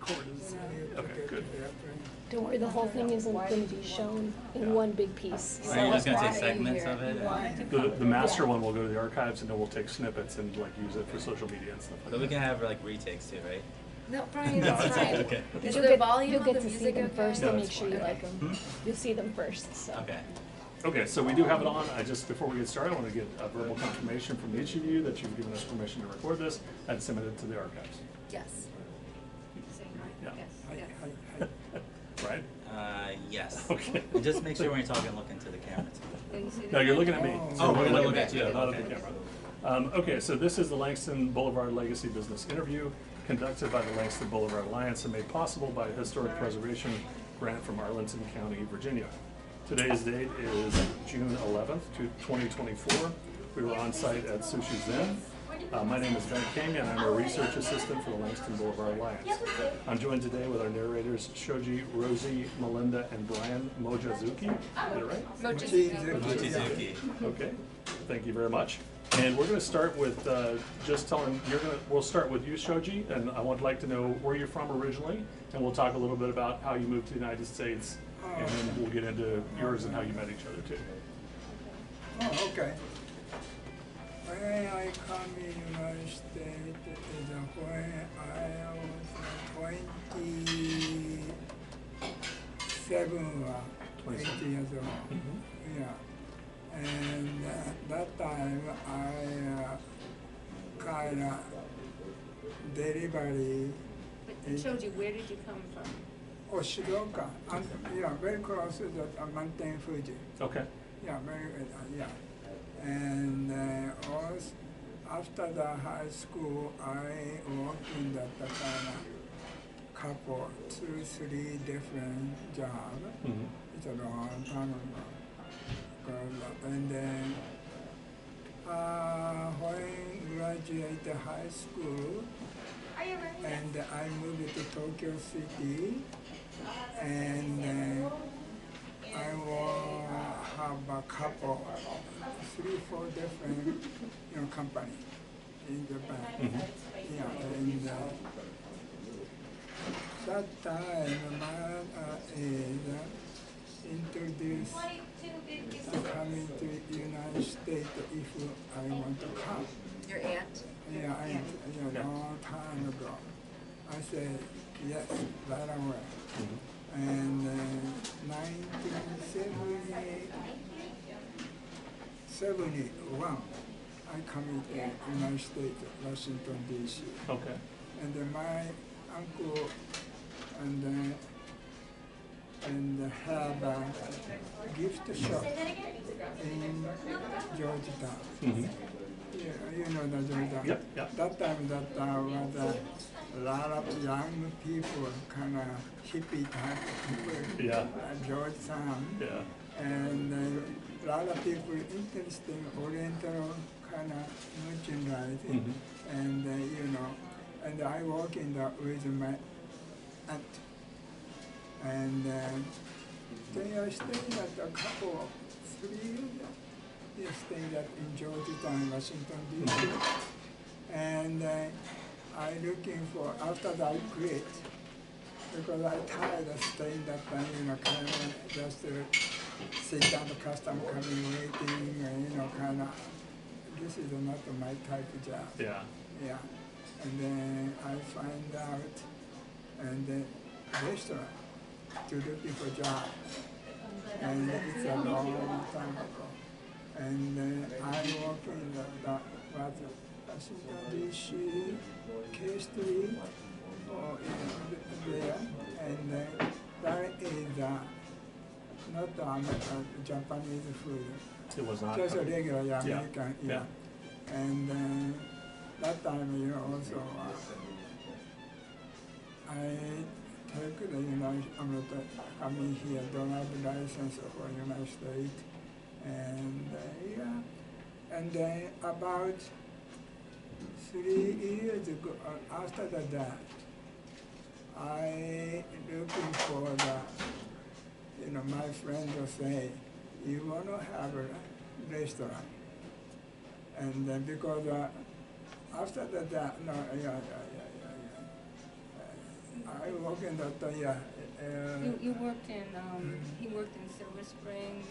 record is, okay, good. Don't worry, the whole thing isn't going to be shown in one big piece. Are you just going to take segments of it? The master one will go to the archives, and then we'll take snippets and like use it for social media and stuff like But that. we can have like retakes too, right? No, Brian, No, that's it's fine. okay. Is You'll the get, volume you'll of get the to see music them okay? first Yeah, and make that's sure you fine. like them. You'll see them first. So. Okay. Okay, so we do have it on. Before we get started, I want to get a verbal confirmation from each of you that you've given us permission to record this and submit it to the archives. Yes. Yeah. Yes. Right? Yes. Okay. And just make sure when you're talking, look into the camera too. No, you're looking at me. Oh, we're gonna look me. at you. Yeah, not Okay. at the camera. Okay, so this is the Langston Boulevard Legacy Business Interview conducted by the Langston Boulevard Alliance and made possible by a historic preservation grant from Arlington County, Virginia. Today's date is June 11th, 2024. We were on site at Sushi Zen. My name is Ben King, and I'm a research assistant for the Langston Boulevard Alliance. I'm joined today with our narrators, Shoji, Rosie, Melinda, and Brian Mochizuki. Is that right? Mochizuki. Okay, thank you very much. And we're going to start with just telling, we'll start with you, Shoji, and I would like to know where you're from originally, and we'll talk a little bit about how you moved to the United States, and then we'll get into yours and how you met each other too. Oh, okay. When I come in United States is when I was 27 or 8 years old. Mm-hmm. Yeah. And that time I kind of delivery in Shoji, where did you come from? Oshidoka, and very close to the mountain Fuji. Okay. Yeah, very yeah. And also after the high school, I worked in that kind of couple, 2-3 different jobs. Mm-hmm. It's a long time ago. And then when graduated high school, and I moved to Tokyo City, and I will have a couple, 3-4 different companies in Japan. Mm-hmm. Yeah, and that time my is introduced to coming to United States if I want to come. Your aunt? Yeah, a long time ago. I said yes, right away. Mm-hmm. And 1971, I come to United States, Washington, D.C. Okay. And then my uncle and have a gift shop in Georgetown. Mm-hmm. Yeah, you know the Georgetown. Yep, yep. That time that was a lot of young people, kind of hippie type of people. Yeah. Georgetown. Yeah. And a lot of people interested in Oriental kind of merchandising. Mm-hmm. And and I work in the with my aunt. And then I stayed at a couple of 3 years. I stayed at in Georgetown, Washington, D.C. And I looking for, after that I quit, because I tired of staying that time, kind of just sit down the customer coming waiting, and kind of, this is not my type of job. Yeah. Yeah. And then I find out, and then restaurant to looking for job. And it's a long time ago. And I work in the Washington, D.C., K Street, there. And that is not Japanese food. It was not. Just a regular American, Yeah. And that time, also, I take the coming here, don't have a license for United States, and and then about 3 years ago, after that, I looking for the, my friend will say, you want to have a restaurant, and then because after that, no, I work in that, You worked in, he worked in Silver Spring,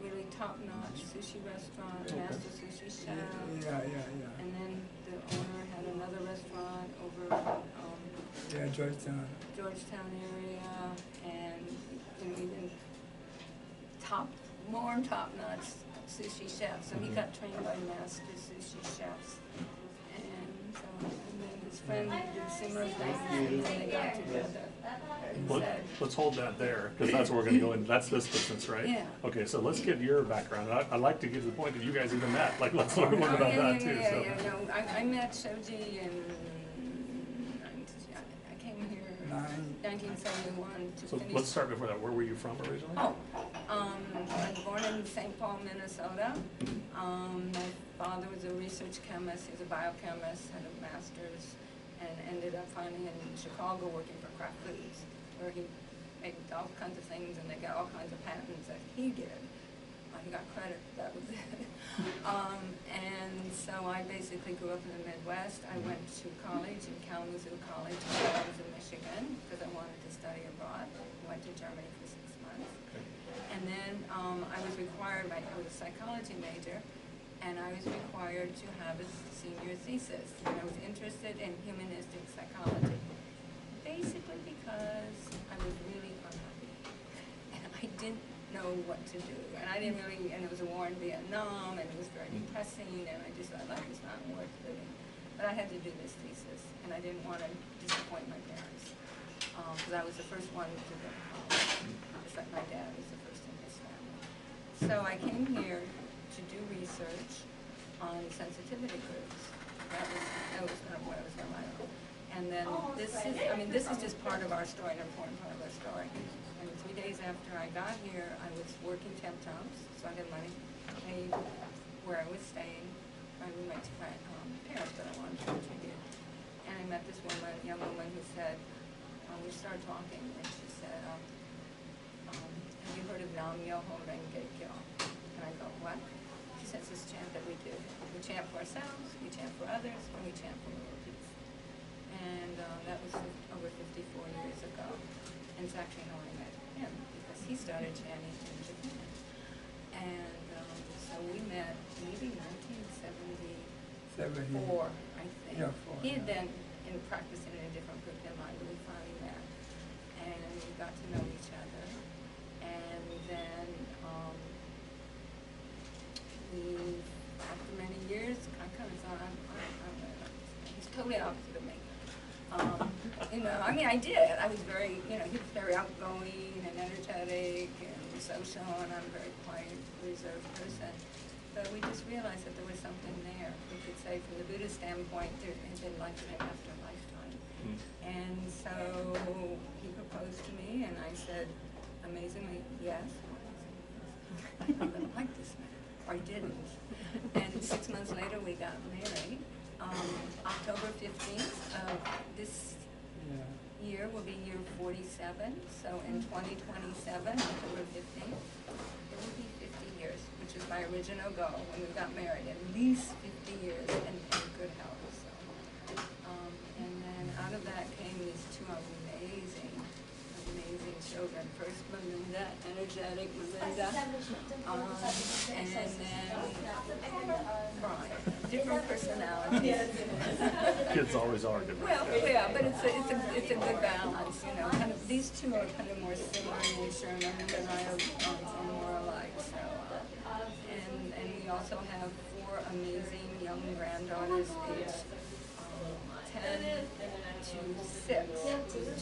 really top-notch sushi restaurant, Master Sushi Chef. yeah. And then the owner had another restaurant over, Yeah, Georgetown. Georgetown area, and, you know, even more top-notch sushi chefs. So he got trained by master sushi chefs. And so, and then his friend did similar things, and then they got together and said, Let's hold that there, because that's where we're gonna go in, that's this business, right? Yeah. Okay, so let's get your background. I'd like to get to the point that you guys even met, like, let's learn more about that too, so. No, I met Shoji in, I came here in 1971 to So finish. let's start before that, where were you from originally? Oh, I was born in St. Paul, Minnesota. My father was a research chemist, he was a biochemist, had a master's, and ended up finally in Chicago working for Kraft Foods, where he made all kinds of things and they got all kinds of patents that he did. He got credit, that was it. And so I basically grew up in the Midwest. I went to college in Kalamazoo College when I was in Michigan because I wanted to study abroad. I went to Germany for 6 months. And then I was required, I was a psychology major, and I was required to have a senior thesis. And I was interested in humanistic psychology, basically because I was really unhappy. And I didn't know what to do. And I didn't really, and it was a war in Vietnam, and it was very depressing, and I just thought life was not worth living. But I had to do this thesis, and I didn't want to disappoint my parents, because I was the first one to go to college, just like my dad was the first in his family. So I came here to do research on sensitivity groups. That was kind of what I was going to write on. And then this is just part of our story, an important part of our story. And 3 days after I got here, I was working temp jobs, so I had money paid where I was staying. My roommate's parents, but I wanted to contribute. And I met this woman, young woman, who said, we started talking, and she said, have you heard of Nam Myoho Renge Kyo? And I go, what? She says, this chant that we do. We chant for ourselves, we chant for others, and we chant for world peace. And that was over 54 years ago. And it's actually how I met him, because he started chanting in Japan. And so we met maybe 1974, I think. Yeah, He had been practicing in a different group than mine, but we finally met. And we got to know each other. And then we, after many years, I kind of thought, he's totally opposite of me. You know, I mean, I did. I was very, you know, he was very outgoing and energetic and social, and I'm a very quiet, reserved person. But we just realized that there was something there. We could say, from the Buddhist standpoint, there had been lifetime after lifetime. And so he proposed to me, and I said, amazingly, yes. I didn't like this man, or I didn't. And 6 months later, we got married. October 15th of this year will be year 47. So in 2027, October 15th, it will be 50 years, which is my original goal when we got married, at least 50 years in good health. So, and then out of that came these two amazing children. First Melinda, energetic Melinda, and then Brian. Different personalities. Kids always are different. Well, yeah, but it's a good balance, you know. Kind of, these two are kind of more similar in nature, and Melinda and I are more alike. So, and we also have 4 amazing young granddaughters, aged 10 to 6. 2 of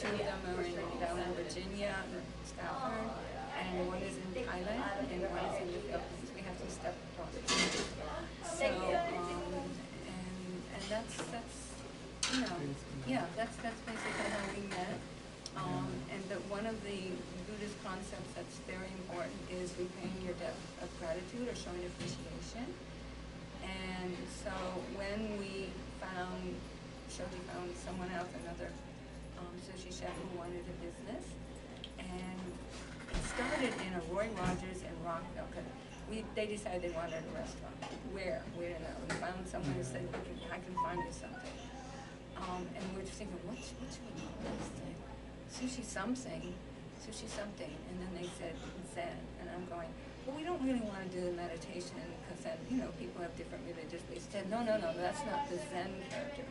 them are down in Virginia, Stafford, and 1 is in Thailand, and 1 is in the Philippines. We have 2 stepdaughters. So, and that's you know, yeah, that's basically how we met. And that one of the Buddhist concepts that's very important is repaying your debt of gratitude or showing appreciation. And so when we found, Shoji found someone else, another sushi chef who wanted a business, and it started in a Roy Rogers in Rockville. They decided they wanted a restaurant. Where? We didn't know. We found someone who said, I can find you something. And we're just thinking, what should we call this thing? Sushi something, and then they said Zen, and I'm going, well, we don't really want to do the meditation because then, people have different religious beliefs. They said, no, that's not the Zen character.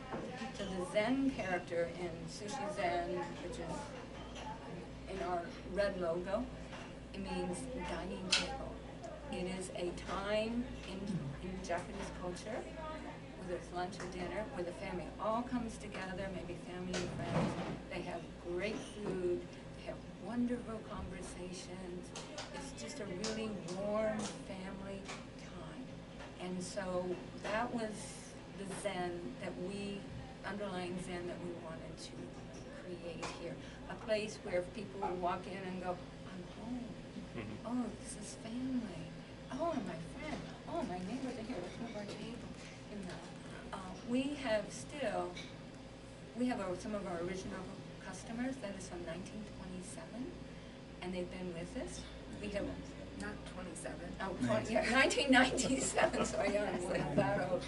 So the Zen character in Sushi Zen, which is in our red logo, it means dining table. It is a time in Japanese culture, whether it's lunch or dinner, where the family all comes together, maybe family and friends. They have great food, they have wonderful conversations. It's just a really warm family time. And so that was the Zen underlying Zen that we wanted to create here. A place where people would walk in and go, I'm home. Oh, this is family. Oh, and my friend. Oh, my neighbors are here. Let's move our table. We have some of our original customers that is from 1927, and they've been with us. We have not 27. Oh, 1997. Sorry, I'm like that old.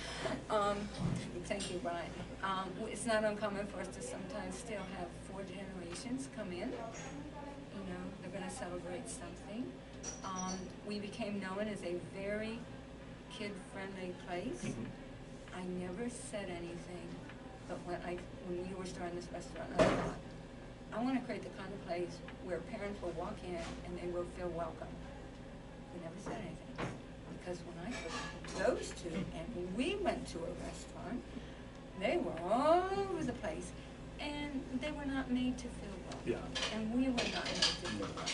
Thank you, Brian. It's not uncommon for us to sometimes still have 4 generations come in. They're going to celebrate something. We became known as a very kid-friendly place. I never said anything, but when we were starting this restaurant, I thought, I want to create the kind of place where parents will walk in and they will feel welcome. We never said anything, because when I took those two and we went to a restaurant, they were all over the place, and they were not made to feel welcome. Yeah. And we were not made to feel welcome.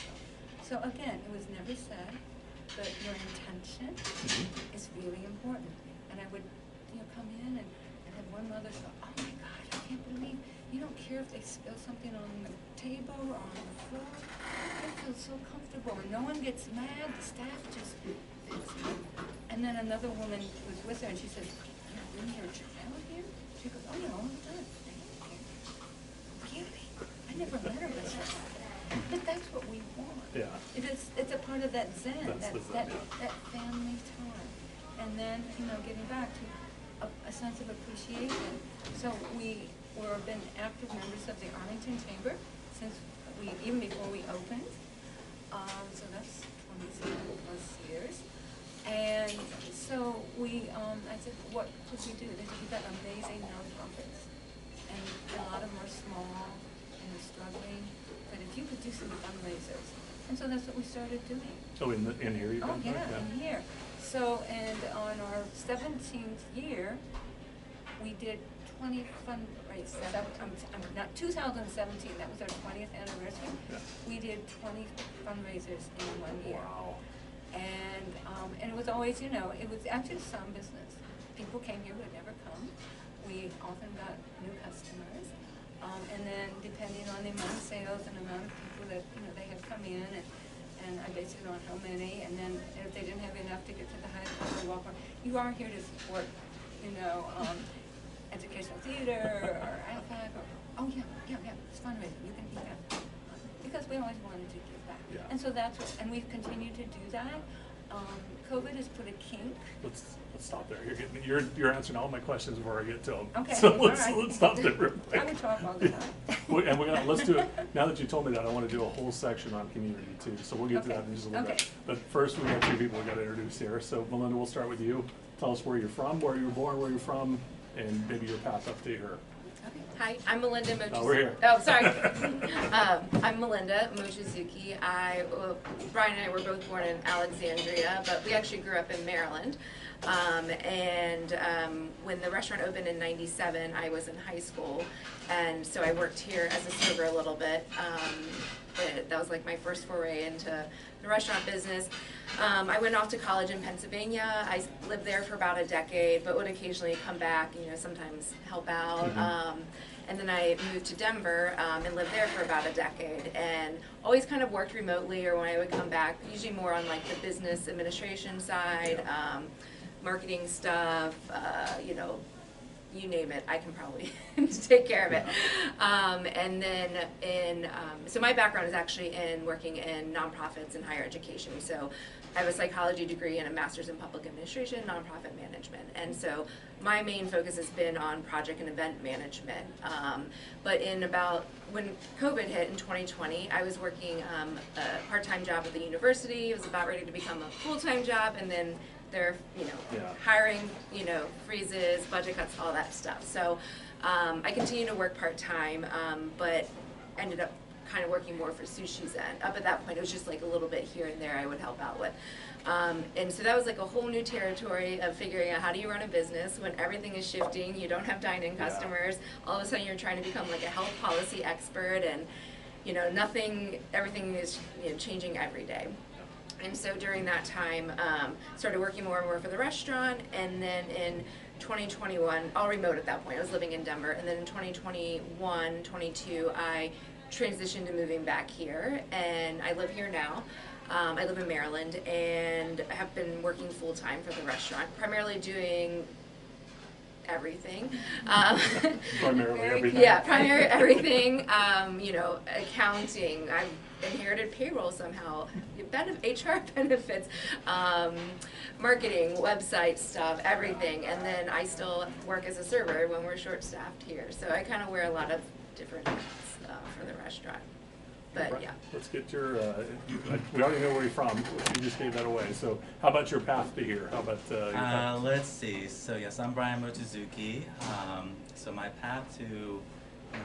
So again, it was never said, but your intention is really important. And I would come in and have one mother go, oh my God, I can't believe, you don't care if they spill something on the table or on the floor. I feel so comfortable, and no one gets mad, the staff just fits in. And then another woman was with her, and she said, you bring your child here? She goes, oh yeah, all the time. Really? I never met her with that. But that's what we want. Yeah. It's a part of that Zen, that family time. And then, getting back to a sense of appreciation. So we been active members of the Arlington Chamber since even before we opened. So that's 27 plus years. And so I said, what could we do? They said, we've got amazing nonprofits. And a lot of them are small and they're struggling. But if you could do some fundraisers. And so that's what we started doing. Oh, in here you can? Yeah, in here. So, and on our 17th year, we did 20 fundraisers. Not 2017, that was our 20th anniversary. Yeah. We did 20 fundraisers in 1 year. Wow. And it was always, it was actually some business. People came here who had never come. We often got new customers. And then depending on the amount of sales and the amount of people that, they had come in, and I based it on how many, and then if they didn't have enough to get to the highest level, you are here to support, educational theater or IFAC, or, it's fundraising, you can do that. Because we always wanted to give back. Yeah. And so that's what, and we've continued to do that. COVID has put a kink. Let's stop there. You're answering all my questions before I get to them. Okay. So let's stop there real quick. I would talk all the time. Let's do it. Now that you told me that, I want to do a whole section on community too. So we'll get to that in just a little bit. But first, we have 2 people we got to introduce here. So Melinda, we'll start with you. Tell us where you're from, where you were born, where you're from, and maybe your path up to here. Hi, I'm Melinda Mochizuki. Oh, we're here. Oh, sorry. I'm Melinda Mochizuki. Brian and I were both born in Alexandria, but we actually grew up in Maryland. When the restaurant opened in '97, I was in high school, and so I worked here as a server a little bit. That was like my first foray into the restaurant business. I went off to college in Pennsylvania. I lived there for about a decade, but would occasionally come back, sometimes help out. And then I moved to Denver and lived there for about a decade, and always kind of worked remotely, or when I would come back, usually more on like the business administration side, marketing stuff, you name it, I can probably take care of it. And then so my background is actually in working in nonprofits and higher education. So I have a psychology degree and a master's in public administration, nonprofit management. And so my main focus has been on project and event management. But when COVID hit in 2020, I was working a part-time job at the university. It was about ready to become a full-time job, and then they're, hiring, freezes, budget cuts, all that stuff. So I continued to work part-time, but ended up kind of working more for Sushi's end. Up at that point, it was just like a little bit here and there I would help out with. And so that was like a whole new territory of figuring out how do you run a business when everything is shifting, you don't have dine-in customers, all of a sudden you're trying to become like a health policy expert, and everything is changing every day. And so during that time, started working more and more for the restaurant, and then in 2021, all remote at that point, I was living in Denver, and then in 2021, 22, I transitioned to moving back here, and I live here now. I live in Maryland, and I have been working full-time for the restaurant, primarily doing everything. Primarily everything. Yeah, primarily everything. Accounting. I've inherited payroll somehow. HR benefits, marketing, website stuff, everything. And then I still work as a server when we're short-staffed here. So I kind of wear a lot of different hats for the restaurant. But Right. yeah. Let's get your, we already know where you're from, you just gave that away. So how about your path to here? How about your path? Let's see. So yes, I'm Brian Mochizuki. So my path to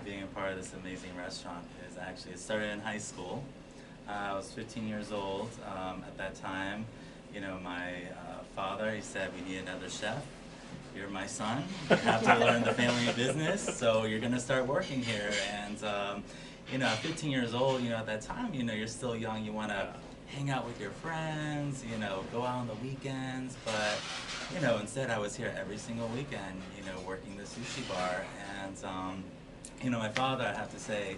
being a part of this amazing restaurant is actually, it started in high school. I was 15 years old at that time. My father, he said, we need another chef. You're my son. You have to learn the family business, so you're gonna start working here. And at 15 years old, at that time, you're still young. You want to hang out with your friends, go out on the weekends. But instead, I was here every single weekend, working the sushi bar. And my father, I have to say,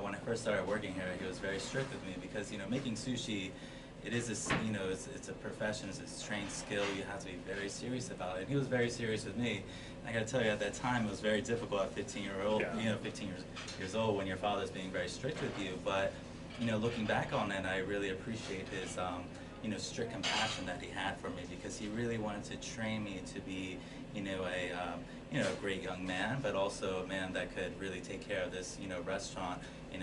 when I first started working here, he was very strict with me because making sushi, it is it's a profession, it's a trained skill. You have to be very serious about it. And he was very serious with me. I got to tell you, at that time, it was very difficult at 15 years old when your father's being very strict with you. But looking back on it, I really appreciate his strict compassion that he had for me, because he really wanted to train me to be a great young man, but also a man that could really take care of this restaurant, and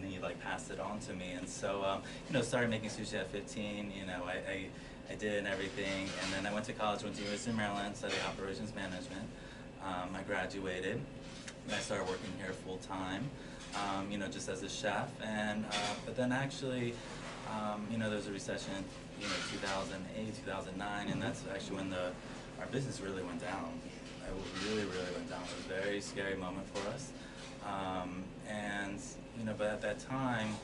he passed it on to me. And so started making sushi at 15. I did and everything, and then I went to college, went to University of Maryland, studied operations management. I graduated, and I started working here full time, just as a chef. And but then actually, there was a recession, 2008, 2009, and that's actually when our business really went down. It really went down. It was a very scary moment for us. But at that time,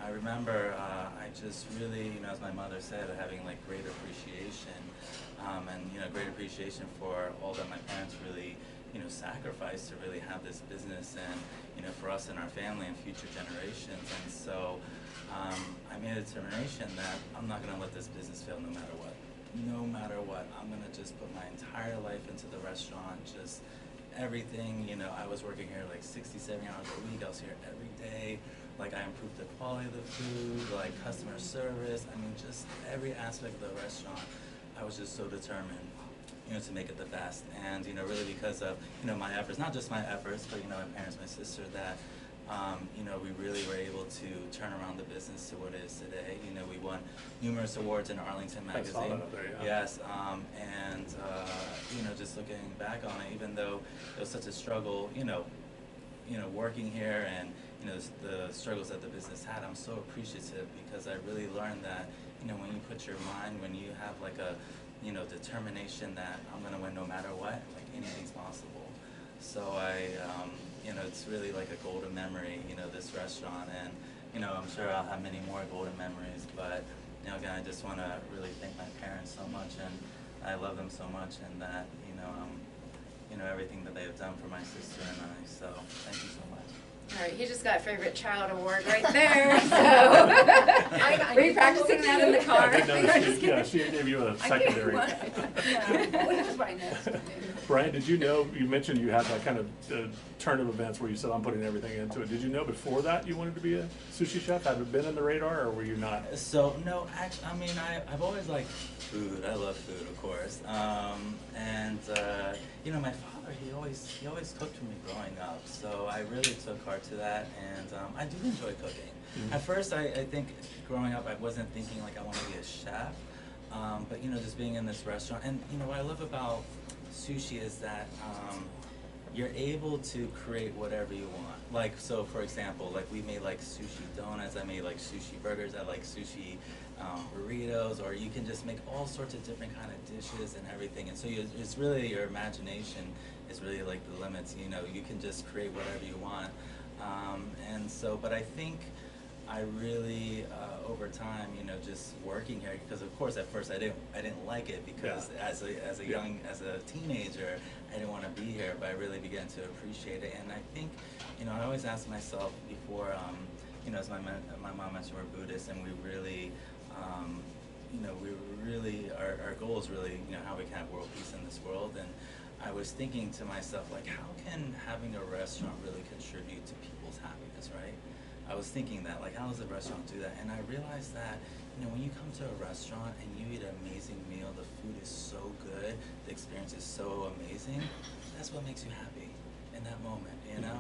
I remember I just really, as my mother said, having great appreciation, and great appreciation for all that my parents really, sacrificed to really have this business, and for us and our family and future generations. And so I made a determination that I'm not going to let this business fail no matter what. No matter what, I'm going to just put my entire life into the restaurant, just everything. I was working here 60, 70 hours a week. I was here every day. I improved the quality of the food, customer service. I mean, just every aspect of the restaurant. I was just so determined, to make it the best. And, really because of, my efforts, not just my efforts, but, my parents, my sister, that, we really were able to turn around the business to what it is today. We won numerous awards in Arlington Magazine. I saw that up there, yeah. Yes, just looking back on it, even though it was such a struggle, working here, and the struggles that the business had, I'm so appreciative, because I really learned that when you put your mind, when you have a determination that I'm going to win no matter what, anything's possible. So it's really a golden memory, this restaurant, and I'm sure I'll have many more golden memories. But again, I just want to really thank my parents so much, and I love them so much, and that everything that they have done for my sister and I. So thank you so much. All right, he just got Favorite Child Award right there. So, were you practicing that in the car? I did notice she gave you a secondary. Yeah, what is my next name? Brian, did you know, you mentioned you had that kind of turn of events where you said, I'm putting everything into it. Did you know before that you wanted to be a sushi chef? Had it been in the radar, or were you not? So, no, actually, I mean, I've always liked food. I love food, of course. You know, my father, he always cooked for me growing up. So I really took heart to that, and I do enjoy cooking. Mm-hmm. At first, I think growing up, I wasn't thinking like I want to be a chef. But, you know, just being in this restaurant, and, you know, what I love about sushi is that you're able to create whatever you want. Like, so for example, like we made like sushi donuts, I made like sushi burgers, I like sushi burritos, or you can just make all sorts of different kind of dishes and everything. And so it's really, your imagination is really like the limits, you know, you can just create whatever you want. And so, but I think I really, over time, you know, just working here, because of course at first I didn't like it, because as a teenager, I didn't want to be here, but I really began to appreciate it. And I think, you know, I always ask myself before, you know, as my mom mentioned, we're Buddhist, and we really, you know, our goal is really, you know, how we can have world peace in this world. And I was thinking to myself, like, how can having a restaurant really contribute to people's happiness, right? I was thinking that, like, how does a restaurant do that? And I realized that, you know, when you come to a restaurant and you eat an amazing meal, the food is so good, the experience is so amazing, that's what makes you happy in that moment, you know?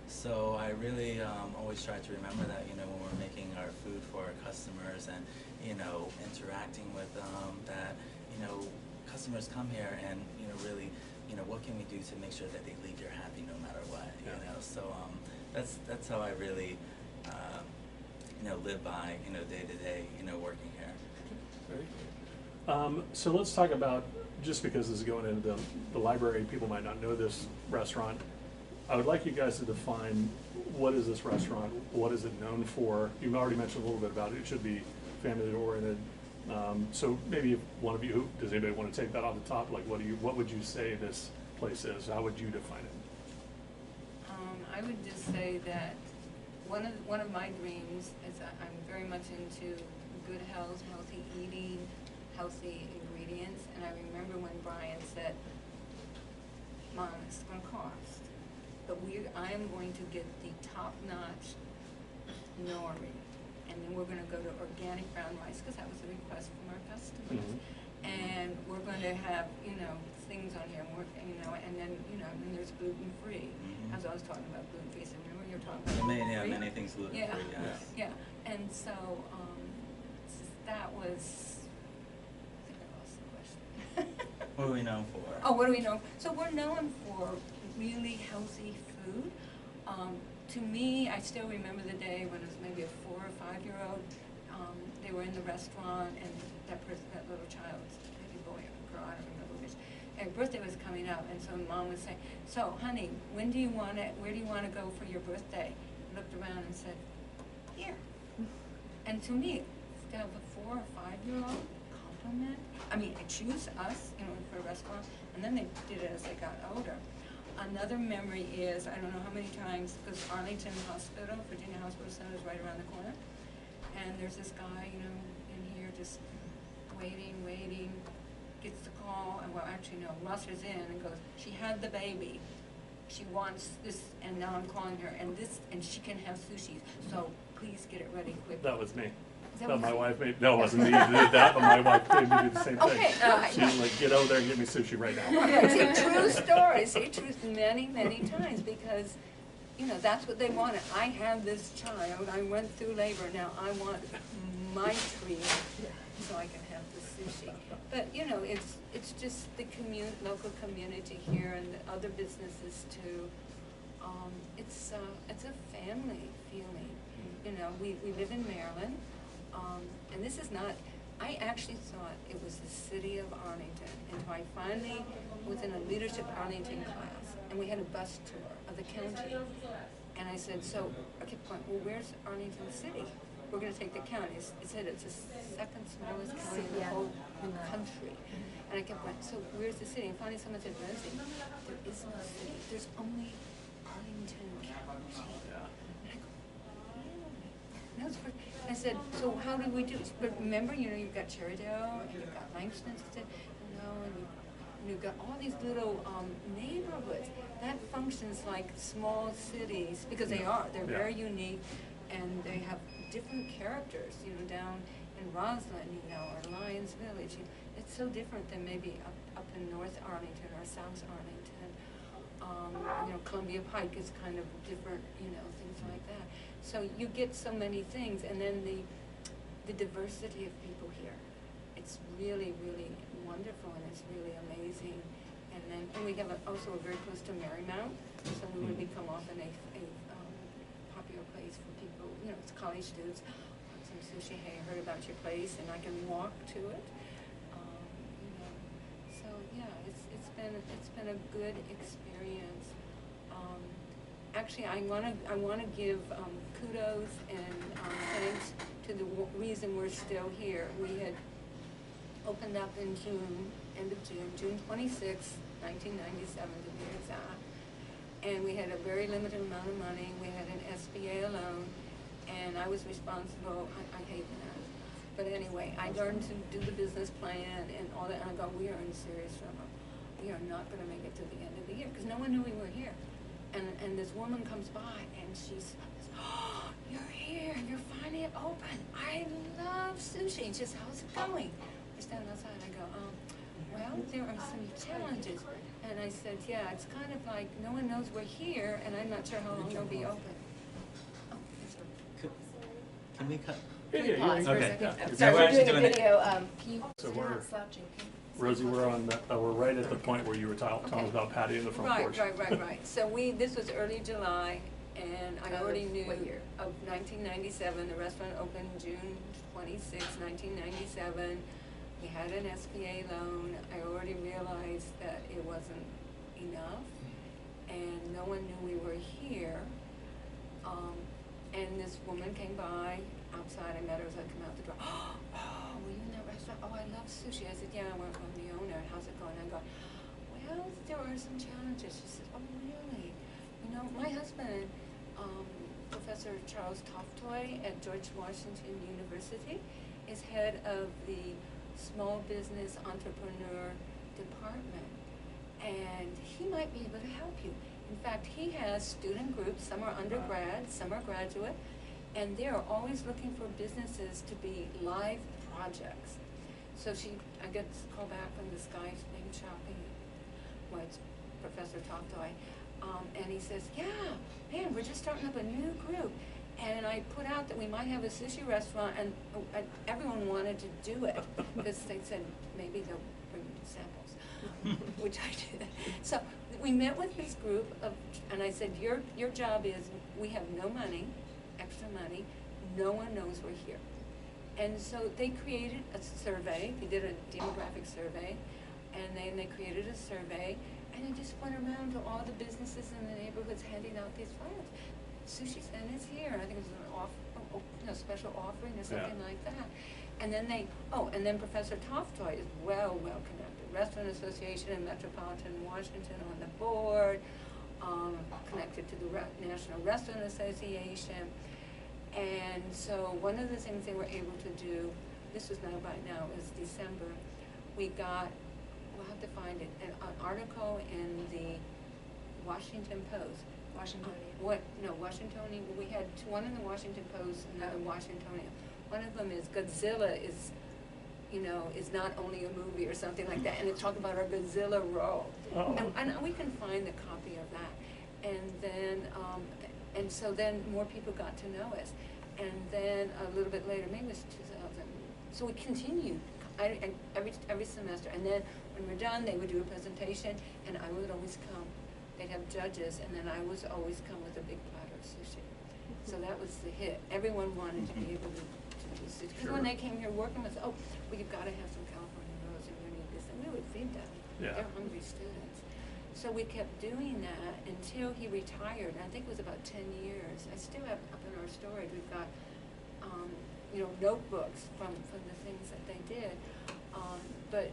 So I really always try to remember that, you know, when we're making our food for our customers and, you know, interacting with them, that, you know, customers come here and, you know, really, you know, what can we do to make sure that they leave here happy no matter what, you know? So that's how I really, you know, live by, you know, day to day, you know, working here. Great. So let's talk about, just because this is going into the library, people might not know this restaurant. I would like you guys to define, what is this restaurant? What is it known for? You've already mentioned a little bit about it. It should be family oriented. So maybe if one of you, does anybody want to take that on the top? Like, what would you say this place is? How would you define it? I would just say that one of my dreams is that I'm very much into good health, healthy eating, healthy ingredients. And I remember when Brian said, Mom, it's going to cost, but I am going to get the top-notch nori, and then we're going to go to organic brown rice, because that was a request from our customers. Mm-hmm. And we're going to have, you know, things on here, you know, and then, you know, then there's gluten-free. Mm-hmm. As I was talking about gluten-free, so remember you're talking about gluten-free? Many things gluten-free, yes. Yeah, and so, that was, I think I lost the question. What are we known for? Oh, what do we know? So we're known for really healthy food. To me, I still remember the day when it was maybe a 4 or 5-year-old. They were in the restaurant, and that little child, maybe boy or girl, I don't remember which, her birthday was coming up, and so Mom would say, so honey, where do you want to go for your birthday? I looked around and said, here. And to me, to have a 4 or 5-year-old compliment, I mean, I choose us, you know, for a restaurant, and then they did it as they got older. Another memory is, I don't know how many times, because Arlington Hospital, Virginia Hospital Center is right around the corner, and there's this guy, you know, in here just waiting, gets the call, and well, actually no, Russell's in and goes, she had the baby, she wants this, and now I'm calling her, and she can have sushi, so please get it ready quick. That was me. That No, was my you? wife made, no, it wasn't me who did that, but my wife made me do the same Okay, thing. She was like, get over there and get me sushi right now. Yeah, see, true stories, see, true, many times, because, you know, that's what they wanted. I have this child, I went through labor, now I want my treat, so I can have the sushi. But, you know, it's just the local community here and the other businesses too. It's a family feeling. You know, we live in Maryland, and this is not, I actually thought it was the city of Arlington until I finally was in a leadership Arlington class, and we had a bus tour of the county. And I said, so I kept going, well, where's Arlington City? We're going to take the county. It said it's the second smallest county in the whole country. And I kept going, so where's the city? And finally someone said, Rosie, there is no city. There's only Arlington County. And I go, really? And I said, so how do we do it? But remember, you know, you've got Cherrydale and you've got Langston. I said, no, and And you've got all these little neighborhoods. That functions like small cities, because they are. They're very unique, and they have different characters, you know, down in Roslyn, you know, or Lyons Village. It's so different than maybe up in North Arlington or South Arlington. You know, Columbia Pike is kind of different, you know, things like that. So you get so many things, and then the diversity of people here. It's really, really wonderful, and it's really amazing. And we have also a very close to Marymount, so we would become often a popular place for people, you know, it's college students. Want some sushi, hey, I heard about your place, and I can walk to it. You know, so yeah, it's been a good experience. Actually, I wanna give kudos and thanks to the reason we're still here. We had opened up in June, end of June, June 26th, 1997 to be exact. And we had a very limited amount of money. We had an SBA loan, and I was responsible. I hate that. But anyway, I learned to do the business plan and all that, and I go, we are in serious trouble. We are not gonna make it to the end of the year, because no one knew we were here. And this woman comes by, and she says, oh, you're here, you're finally open. I love sushi. And she says, how's it going? I stand outside, I go, well, there are some challenges. And I said, yeah, it's kind of like no one knows we're here, and I'm not sure how long they'll be open. Oh, yes, sir. Can we cut? Yeah, Pause for a Okay. second. Yeah. Sorry, We're we're actually doing a doing it. video. Can you So stand we're- not slouching? Rosie, we're right at the point where you were telling us about patio in the front porch. Right. So this was early July, and I already knew what year? of 1997. The restaurant opened June 26, 1997. We had an SBA loan. I already realized that it wasn't enough, and no one knew we were here. And this woman came by outside. I met her as I come out the door. Oh, were you in that restaurant? Oh, I love sushi. I said, yeah, I'm the owner. How's it going? I go, well, there are some challenges. She said, oh, really? You know, my husband, Professor Charles Toftoy at George Washington University, is head of the Small Business Entrepreneur Department, and he might be able to help you. In fact, he has student groups. Some are undergrad, some are graduate, and they are always looking for businesses to be live projects. So I get this call back from this guy named Shopping, well, it's Professor Toftoy, and he says, yeah, man, we're just starting up a new group. And I put out that we might have a sushi restaurant, and everyone wanted to do it, because they said maybe they'll bring samples, which I did. So we met with this group, and I said, your job is, we have no money, extra money, no one knows we're here. And so they created a survey, they did a demographic survey, and then they created a survey, and they just went around to all the businesses in the neighborhoods handing out these flyers. Sushi Zen is here. I think it was an special offering or something like that. And then and then Professor Toftoy is well connected. Restaurant Association in Metropolitan Washington on the board, connected to the National Restaurant Association. And so one of the things they were able to do, this was now by now, is December, we got, we'll have to find it, an article in the Washington Post. Washingtonian. Washingtonian. We had one in the Washington Post and another Washingtonian. One of them is Godzilla is not only a movie or something like that, and it's talking about our Godzilla roll. Oh. And we can find the copy of that. And then, and so then more people got to know us. And then a little bit later, maybe it was 2000. So we continued every semester. And then when we're done, they would do a presentation, and I would always come. They'd have judges, and then I was always come with a big platter of sushi. So that was the hit. Everyone wanted to be able to do sushi. Because when they came here working with, you've got to have some California rolls, and you need this. And we would feed them. Yeah. They're hungry students. So we kept doing that until he retired. And I think it was about 10 years. I still have up in our storage, we've got, notebooks from the things that they did. But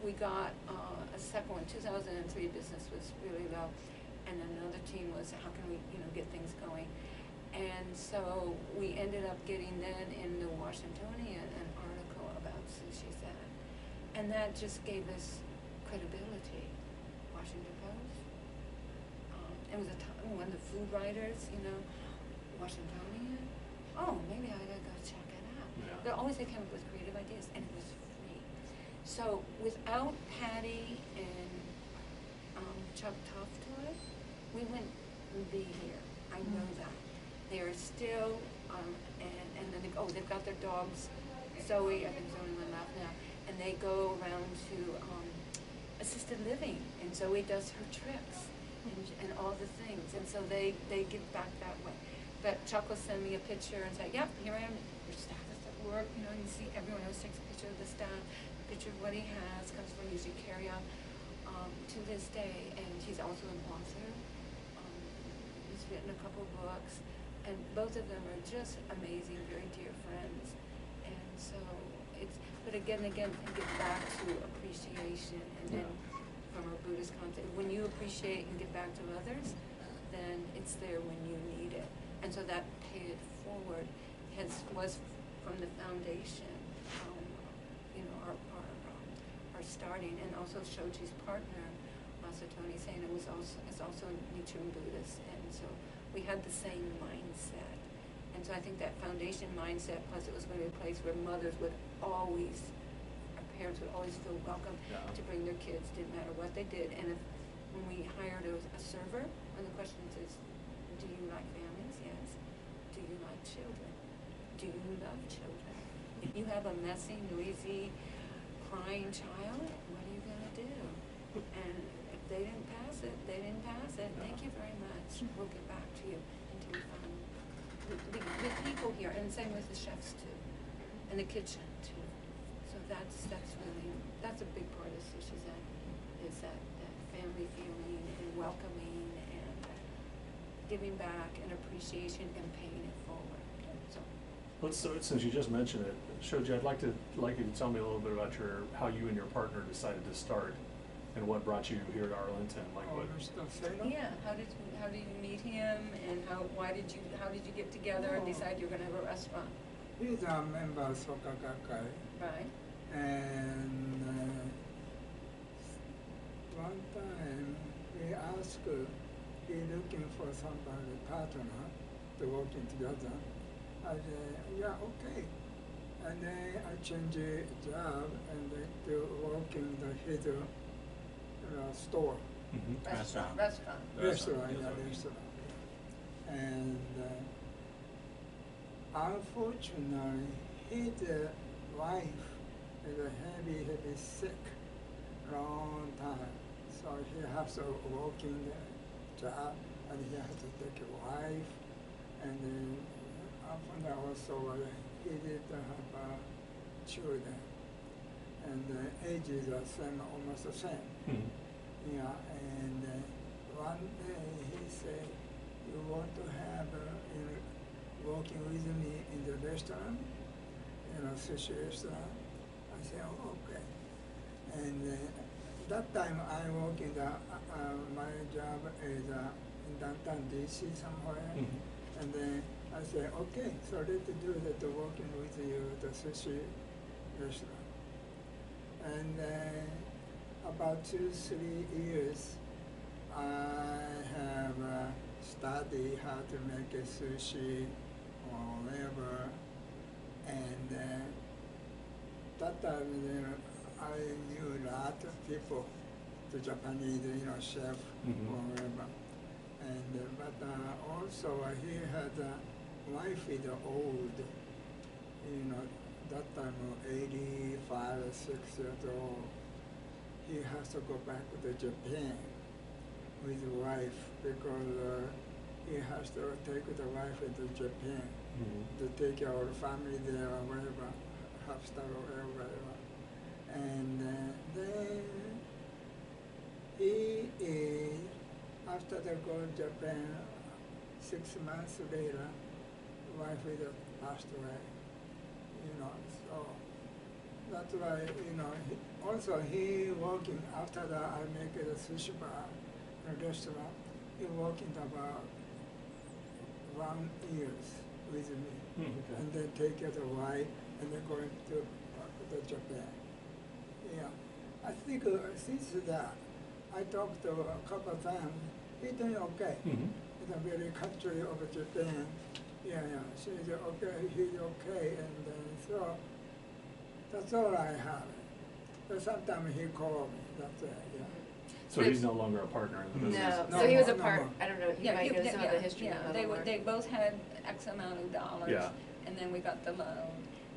we got a second one. 2003 business was really low, and then another team was how can we get things going. And so we ended up getting then in the Washingtonian an article about Sushi Zen, and that just gave us credibility. Washington Post. It was a time when the food writers, you know, Washingtonian. Oh, maybe I gotta go check it out. Yeah. They always came up with creative ideas, and it was free. So without Patty and Chuck Toftoy, we wouldn't be here. I know that. They are still, and then they've got their dogs. Zoe, I think Zoe went out now, and they go around to assisted living, and Zoe does her tricks and all the things, and so they give back that way. But Chuck will send me a picture and say, "Yep, here I am. Your staff is at work." You know, you see everyone else takes a picture of the staff, a picture of what he has, comes from usually carry on to this day, and he's also an author. He's written a couple books, and both of them are just amazing, very dear friends. And so it's, but again, I get back to appreciation, and then from our Buddhist concept, when you appreciate and give back to others, then it's there when you need it. And so that pay it forward was from the foundation, you know, our starting, and also Shoji's partner, Masatoni Sen, is also Nichiren Buddhist, and so we had the same mindset. And so I think that foundation mindset, plus it was going to be a place where mothers would always, our parents would always feel welcome to bring their kids, didn't matter what they did. And when we hired a server, one of the questions is, do you like families? Yes. Do you like children? Do you love children? If you have a messy, noisy, crying child, what are you going to do? And if they didn't pass it, they didn't pass it. Thank you very much. We'll get back to you until we find the people here, and same with the chefs too, and the kitchen too. So that's really, that's a big part of Sushi Zen, is that family feeling and welcoming and giving back and appreciation and paying it forward. So Since you just mentioned it, Shoji, I'd like you to tell me a little bit about how you and your partner decided to start, and what brought you here to Arlington. Like what? yeah, how did you meet him, and how did you get together and decide you're going to have a restaurant? He's a member of Soka Gakkai. Right. And one time we asked, he looking for somebody, partner, to working together. I said, yeah, okay. And then I changed job and to work in his store. Mm-hmm. Restaurant. And unfortunately, his wife is heavy sick, long time. So he has to work in the job, and he has to take a wife. And then after that also, he did have children. And the ages are same, almost the same. Mm-hmm. Yeah, and one day he said, "You want to have working with me in the restaurant, sushi restaurant?" I said, "Oh, okay." And that time I work in my job is in downtown DC somewhere, and then I said, "Okay, so let's do that, working with you the sushi restaurant." And about 2-3 years, I have studied how to make a sushi or whatever, and that time I knew a lot of people, the Japanese, chef or whatever. And but also he had a wife is old, that time 85 or 6 years old. He has to go back to Japan with the wife because he has to take the wife to Japan to take care of the family there or whatever, hospital or whatever. And then he is, after they go to Japan, 6 months later, wife is passed away. So that's why, also he working after that I make a sushi bar, a restaurant. He working about 1 year with me, and then take care of the wife, and then going to Japan. Yeah, I think since that, I talked to a couple of times. He's doing okay. Mhm. It's a very country of Japan. Yeah, she's okay. He's okay, and so that's all I have. But sometimes he calls me. That's it. Yeah. So he's no longer a partner in the business? No, No, so he was a no, part, no. I don't know, you might know some of the history Yeah, a little more. they both had X amount of dollars. Yeah. And then we got the loan,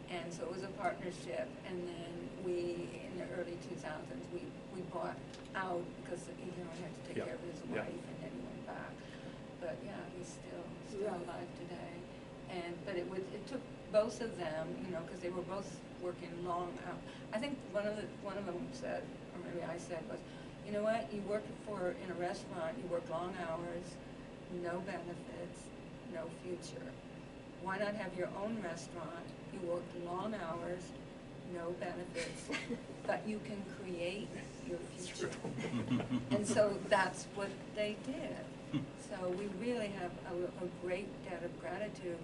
and so it was a partnership, and then we, in the early 2000s, we bought out, because, he had to take Yeah. care of his Yeah. wife, and then he went back. But yeah, he's still Yeah. alive today. But it took both of them, because they were both working long hours. I think one of them said, or maybe I said, was, you know what, you work in a restaurant, you work long hours, no benefits, no future. Why not have your own restaurant? You work long hours, no benefits, but you can create your future. And so that's what they did. So we really have a great debt of gratitude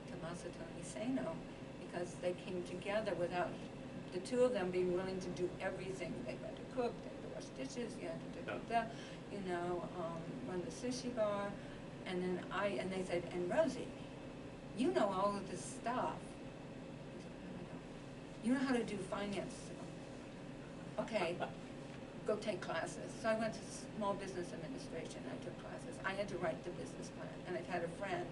to Masatoni Seno, because they came together without the two of them being willing to do everything. They had to cook, they had to wash dishes, you had to do that, run the sushi bar. And then they said, and Rosie, you know all of this stuff. You know how to do finance. Okay, go take classes. So I went to small business administration. I took classes. I had to write the business plan. And I had a friend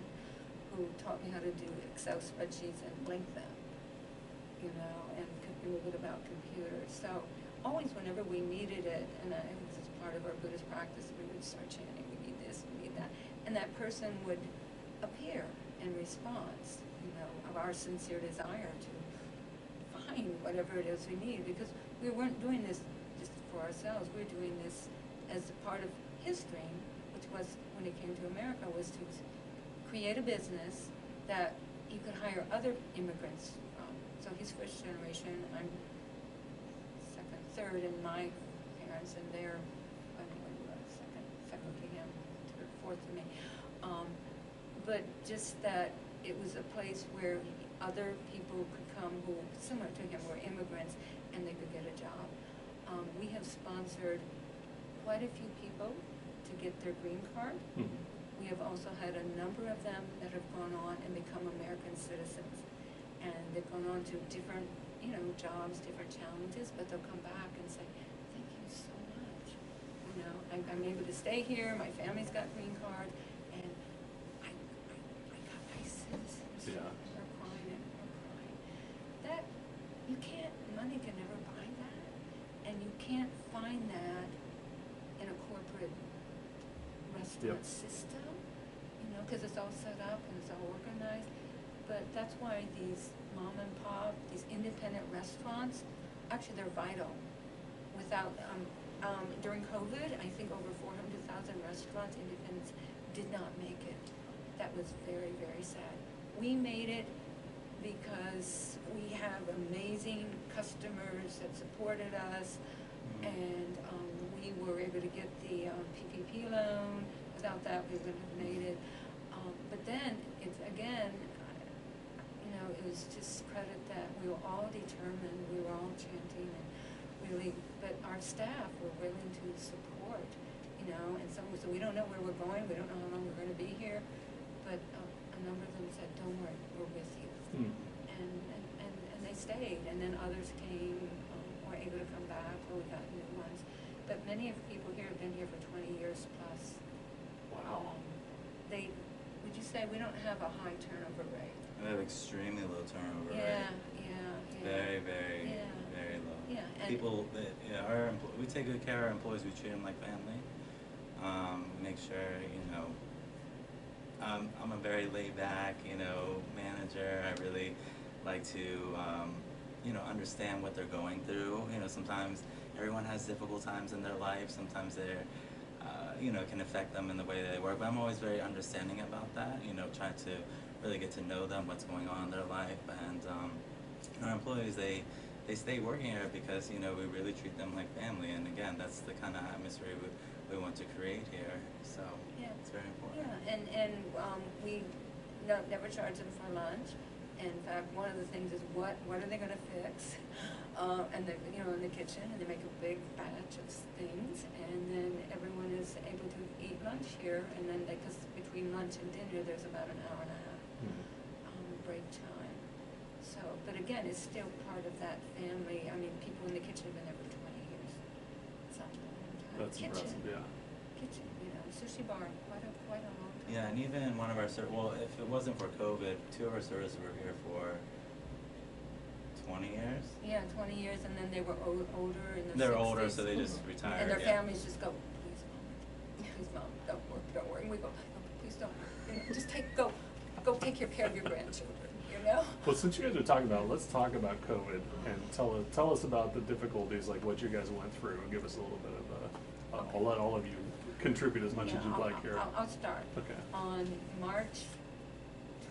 who taught me how to do Excel spreadsheets and link them, and knew a bit about computers. So always whenever we needed it, and this is part of our Buddhist practice, we would start chanting, we need this, we need that. And that person would appear in response, of our sincere desire to find whatever it is we need, because we weren't doing this just for ourselves. We were doing this as a part of his dream, which was, when he came to America, was to create a business that he could hire other immigrants from. So he's first generation, I'm second, third, and my parents, and they're second to him, third, fourth to me. But just that it was a place where other people could come who, similar to him, were immigrants, and they could get a job. We have sponsored quite a few people to get their green card. Mhm. We have also had a number of them that have gone on and become American citizens. And they've gone on to different, jobs, different challenges, but they'll come back and say, thank you so much. I'm able to stay here, my family's got green card, and I got my citizenship. Yeah. And we're crying and we're crying. That, money can never buy that. And you can't find that in a corporate restaurant system, because it's all set up and it's all organized. But that's why these mom and pop, these independent restaurants, actually they're vital. Without, during COVID, I think over 400,000 restaurants, independents, did not make it. That was very, very sad. We made it because we have amazing customers that supported us, and we were able to get the PPP loan. Without that, we wouldn't have made it. But then, it's again, it was just credit that we were all determined, we were all chanting, and really, but our staff were willing to support, and some said, we don't know where we're going, we don't know how long we're going to be here, but a number of them said, don't worry, we're with you. Mm. And they stayed, and then others came, were able to come back, or we got new ones. But many of the people here have been here for 20 years plus. Wow. Would you say we don't have a high turnover rate? We have extremely low turnover Yeah, rate. yeah. Very, very, Yeah. very low. Yeah, and- People, we take good care of our employees. We treat them like family. Make sure, I'm a very laid back, manager. I really like to, understand what they're going through. Sometimes everyone has difficult times in their life. Sometimes they're, it can affect them in the way they work. But I'm always very understanding about that. Trying to really get to know them, what's going on in their life, and our employees, they stay working here because we really treat them like family. And again, that's the kind of atmosphere we want to create here. So Yeah. it's very important. Yeah, and we never charge them for lunch. In fact, one of the things is what are they going to fix? and they, you know, in the kitchen, and they make a big batch of things, and then everyone is able to eat lunch here, and then because between lunch and dinner, there's about an hour and a half break time. So, but again, it's still part of that family. I mean, people in the kitchen have been there for 20 years. It's not a long time. That's kitchen, impressive, yeah. Kitchen, you know, sushi bar, quite a long time. Yeah, and even one of our well, if it wasn't for COVID, 2 of our servers were here for 20 years. Yeah, 20 years, and then they were older in their 60s. They're older, so they just retired. And their yeah. families just go, please, mom, don't worry. And we go, no, please don't. You know, just go take care of your grandchildren. You know. Well, since you guys are talking about it, let's talk about COVID and tell us about the difficulties, like what you guys went through, and give us a little bit of Okay. I'll let all of you contribute as much as you'd like here. I'll start. Okay. On March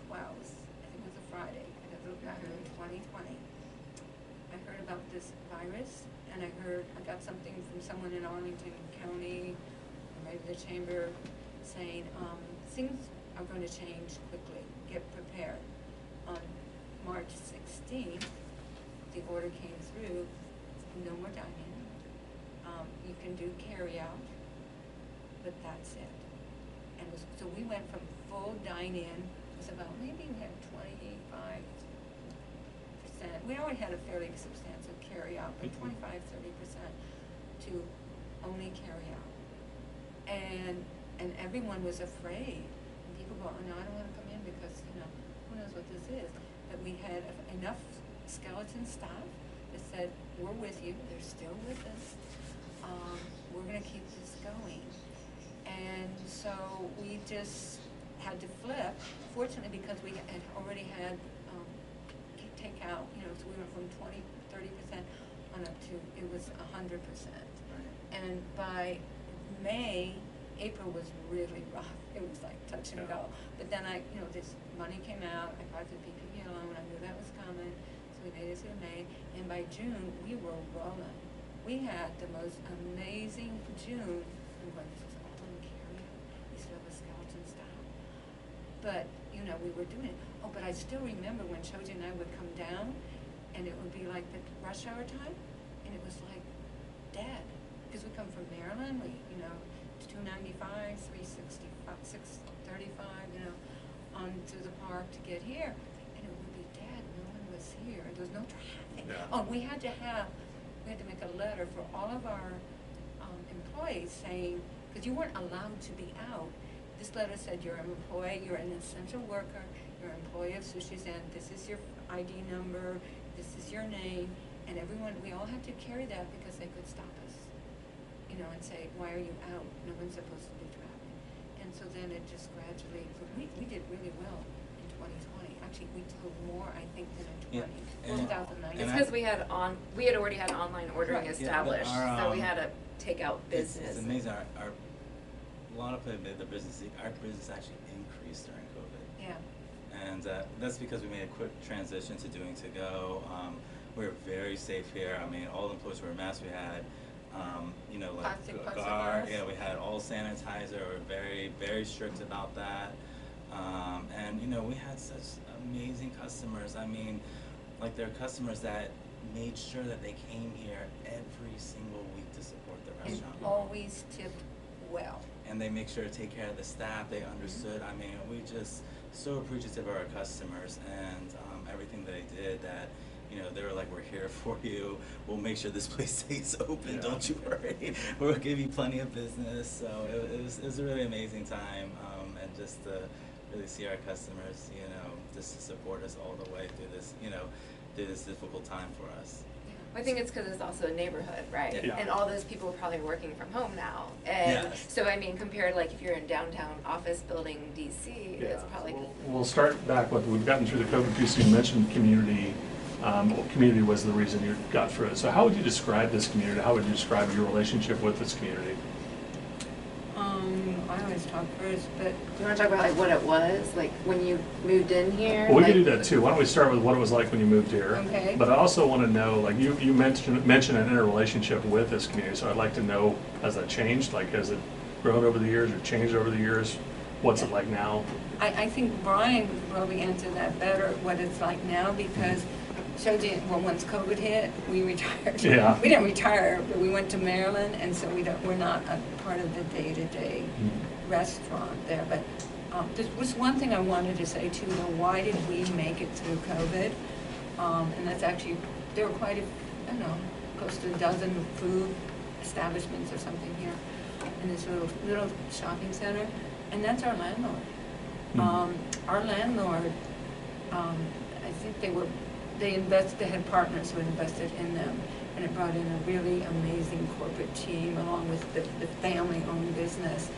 12th, I think it was a Friday, I got to look back in 2020. I heard about this virus, and I got something from someone in Arlington County, or maybe the chamber, saying things are going to change quickly. Get prepared. On March 16th, the order came through. No more dining. You can do carry out, but that's it. And so we went from full dine-in. It was about maybe we had 25%. We already had a fairly substantial carry-out, but 25-30% to only carry-out. And everyone was afraid. And people go, oh, no, I don't want to come in because, you know, who knows what this is. But we had enough skeleton staff that said, we're with you. They're still with us. We're going to keep this going. And so we just had to flip, fortunately, because we had already had take out, you know, so we went from 20-30% on up to, it was 100%. And by April was really rough. It was like touch and go. But then you know, this money came out. I got the PPP loan. I knew that was coming. So we made it through May. And by June, we were rolling. We had the most amazing June. I'm going, this is all in carry. We still have a skeleton style. But, you know, we were doing it. Oh, but I still remember when Shoji and I would come down, and it would be like the rush hour time, and it was like dead. Because we come from Maryland, you know, $2.95, $3.65, $6.35, you know, onto the park to get here, and it would be dead. No one was here. There was no traffic. Yeah. Oh, we had to make a letter for all of our employees saying, because you weren't allowed to be out. This letter said you're an employee, you're an essential worker, you're an employee of Sushi's, and this is your ID number, this is your name, and everyone, we all had to carry that because they could stop us, you know, and say, why are you out? No one's supposed to be traveling. And so then it just gradually, we did really well in 2020. Actually, we told more, I think, than in 2019. It's because we had already had online ordering established, so we had a takeout business. It's amazing. A lot of the business, our business actually increased during COVID. Yeah. And that's because we made a quick transition to doing to-go. We were very safe here. I mean, all the employees were masked. We had, you know, like guard. Yeah, we had all sanitizer. We're very, very strict about that. And you know, we had such amazing customers. I mean, like there are customers that made sure that they came here every single week to support the restaurant. And always tipped well. And they make sure to take care of the staff. They understood. I mean, we just so appreciative of our customers and everything they did. That, you know, they were like, "We're here for you. We'll make sure this place stays open. Yeah. Don't you worry. We'll give you plenty of business." So it was a really amazing time, and just to really see our customers, you know, just to support us all the way through this, you know, through this difficult time for us. I think it's because it's also a neighborhood, right? Yeah. And all those people are probably working from home now. And Yes. so, I mean, compared, like, if you're in downtown office building DC, it's probably... We'll start back with, we've gotten through the COVID piece. You mentioned community. Community was the reason you got through it. So how would you describe this community? How would you describe your relationship with this community? I always talk first, but You want to talk about, like, what it was, like, when you moved in here? Well, we like, can do that too. Why don't we start with what it was like when you moved here? Okay. But I also want to know, like you mentioned an interrelationship with this community. So I'd like to know, has that changed? Like, has it grown over the years or changed over the years? What's it like now? I think Brian would probably answer that better, what it's like now, because Shoji, well, once COVID hit, we retired. Yeah. We didn't retire, but we went to Maryland, and so we're not a part of the day-to-day restaurant there. But there was one thing I wanted to say too, though. Why did we make it through COVID? And that's actually, there were quite I don't know, close to a dozen food establishments or something here in this little shopping center, and that's our landlord. Our landlord, I think they had partners who invested in them, and it brought in a really amazing corporate team along with the family-owned business.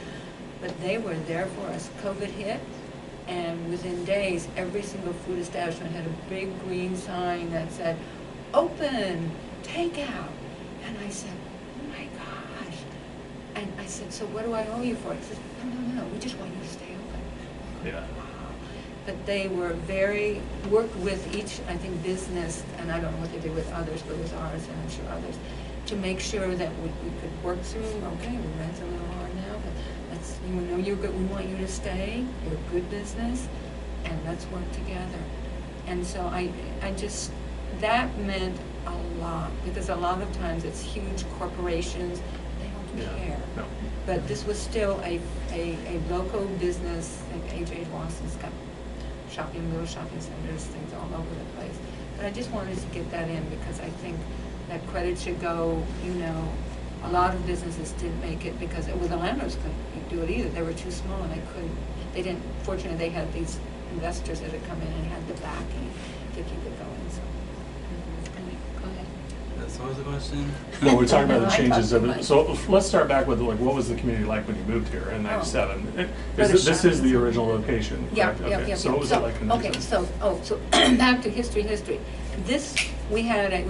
But they were there for us. COVID hit, and within days, every single food establishment had a big green sign that said, "Open, takeout." And I said, "Oh my gosh." And I said, "So what do I owe you for it?" He said, No, we just want you to stay open." Yeah. But they were worked with each, I think, business, and I don't know what they did with others, but it was ours and I'm sure others, to make sure that we could work through, okay, we rent a little hard now, but we know you're good, we want you to stay, you're a good business, and let's work together. And so that meant a lot, because a lot of times it's huge corporations, they don't care. No. But this was still a local business, like A.J. Lawson's got little shopping centers, things all over the place. But I just wanted to get that in because I think that credit should go, a lot of businesses didn't make it because the landlords couldn't do it either. They were too small and fortunately they had these investors that had come in and had the backing to keep it going, so. Anyway, go ahead. So what was the question? Well, we're talking about the I changes talked of too it. much. So let's start back with what was the community like when you moved here in '97? For the This is shopping the original location, Yeah, correct? yeah, Okay. yeah. So what was it like in '97? Okay, so back to history. This, we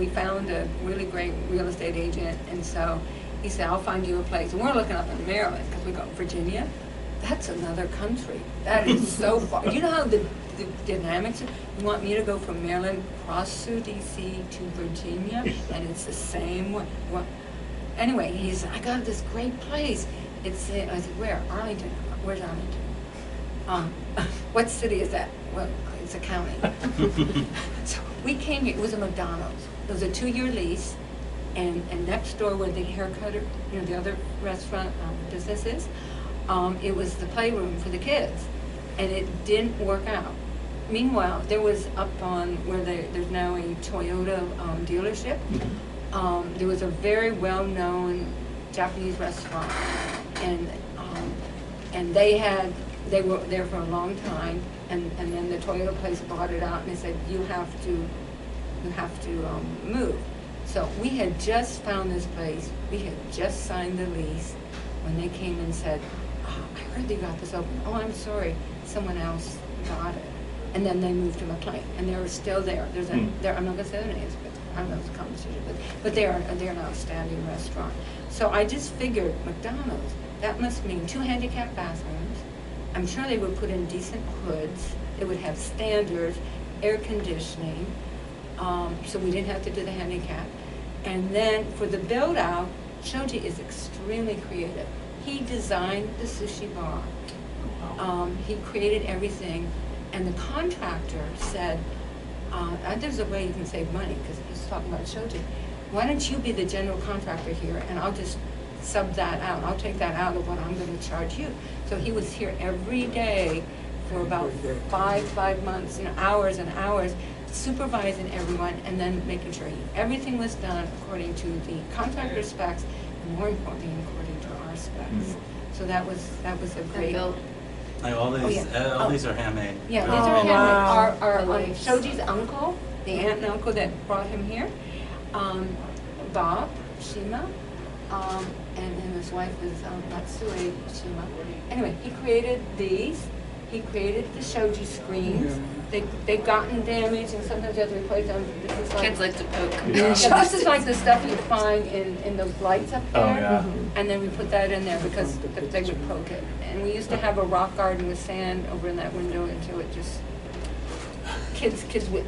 found a really great real estate agent, and so he said, "I'll find you a place." And we're looking up in Maryland, because we go, Virginia, that's another country. That is so far. You know how the dynamics, you want me to go from Maryland, cross through DC to Virginia, and it's the same way. Well, anyway, he said, "I got this great place." I said, "Where? Arlington." "Where's Arlington?" "What city is that?" "Well, it's a county." So we came here, it was a McDonald's. It was a 2-year lease, and next door where the haircutter, the other restaurant business is, it was the playroom for the kids, and it didn't work out. Meanwhile, there was up on where there's now a Toyota dealership, there was a very well-known Japanese restaurant, and they were there for a long time, and then the Toyota place bought it out, and they said, you have to move. So we had just found this place, we had just signed the lease when they came and said, "I heard they got this open." "Oh, I'm sorry, someone else got it." And then they moved to McLean, and they were still there. I'm not gonna say their names, but I don't know, it's a conversation, but they're an outstanding restaurant. So I just figured McDonald's, that must mean 2 handicapped bathrooms. I'm sure they would put in decent hoods. They would have standards, air conditioning, so we didn't have to do the handicap. And then for the build out, Shoji is extremely creative. He designed the sushi bar. He created everything, and the contractor said, there's a way you can save money, because he's talking about Shoji. "Why don't you be the general contractor here, and I'll just sub that out. I'll take that out of what I'm going to charge you." So he was here every day for about five months, hours and hours, supervising everyone, and then making sure everything was done according to the contractor specs, and more importantly, according to our specs. So that was a great. Like all these are handmade. Yeah, They're these all are handmade. handmade. Our Nice. Shoji's uncle, the aunt and uncle that brought him here, Bob Shima, and his wife was Matsue Shima. Anyway, he created these. He created the Shoji screens. They've gotten damaged, and sometimes you have to replace them. This is Kids like to poke. Yeah. Yeah, this is like the stuff you find in those lights up there. Oh, yeah. And then we put that in there because they would poke it. And we used to have a rock garden with sand over in that window until it just, kids would,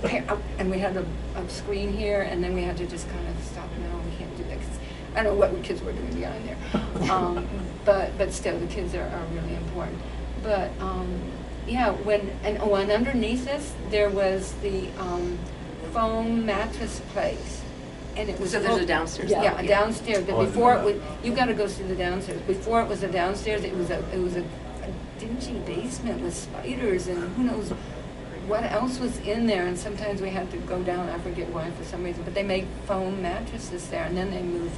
and we had a screen here, and then we had to just kind of stop. No, we can't do that. 'Cause I don't know what kids were doing behind there. But still, the kids are really important. But yeah, and underneath this, there was the foam mattress place, and it was. So there's a downstairs. Yeah. Yeah, downstairs, but Oh, I didn't before know it was, you gotta go see the downstairs. Before it was a downstairs, it was a dingy basement with spiders and who knows what else was in there, and sometimes we had to go down, I forget why for some reason, but they made foam mattresses there, and then they moved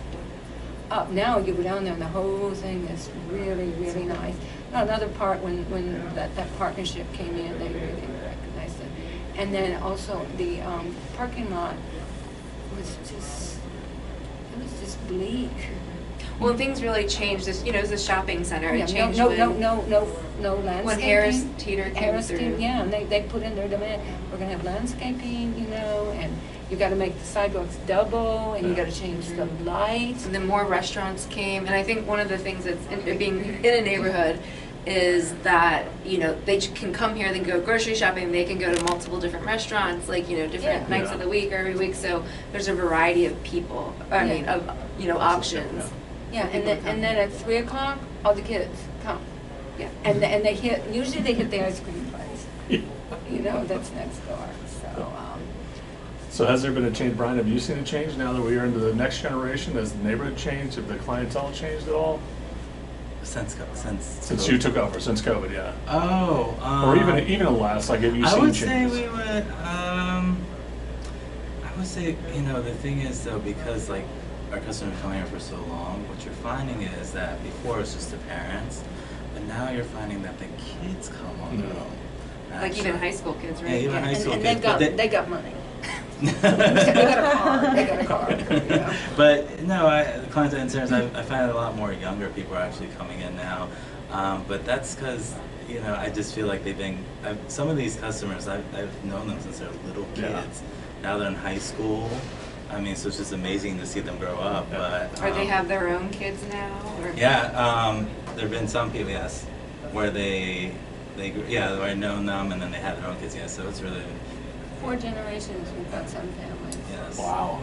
up. Now you go down there and the whole thing is really, really nice. Now, another part, when that partnership came in, they really recognized it. And then also the parking lot was just bleak. Well, things really changed. This, it was a shopping center. Oh, yeah, It changed no landscaping. when Harris Teeter came Harris through. Teeter, yeah, and they put in their demand, we're gonna have landscaping, and you gotta make the sidewalks double, and you gotta change the lights. And then more restaurants came, and I think one of the things that's being in a neighborhood is that, they can come here, they can go grocery shopping, they can go to multiple different restaurants, different Yeah. nights Yeah. of the week or every week, so there's a variety of people, options. Yeah, and then at 3 o'clock, all the kids come. Yeah, and usually they hit the ice cream place, that's next door, so, So has there been a change, Brian, have you seen a change now that we are into the next generation? Has the neighborhood changed, have the clientele changed at all? Since you took over, since COVID, yeah. Oh. Or even in the last, like, have you I seen would changes? say we would. I would say, the thing is though, because like our customers come here for so long, what you're finding is that before it was just the parents, but now you're finding that the kids come on their own. Like even high school kids, right? Yeah, even high school and kids. but they got money. They got a car, But no, the clients and interns, I find a lot more younger people are actually coming in now. But that's because, I just feel like some of these customers, I've known them since they're little kids. Yeah. Now they're in high school. I mean, so it's just amazing to see them grow up. Yeah. But Or they have their own kids now, or? yeah, there've been some people, yes, where where I've known them and then they have their own kids. Yeah, so it's really 4 generations, we've got some families. yes. Wow.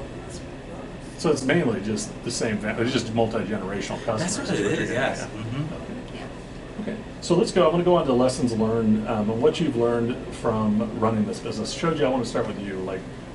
So it's mainly just the same family, it's just multi-generational customers. That's what it is. Yes. Yeah. Mm-hmm. Yeah. Okay, so let's go. I want to go on to lessons learned and what you've learned from running this business. Shoji, I want to start with you. Like,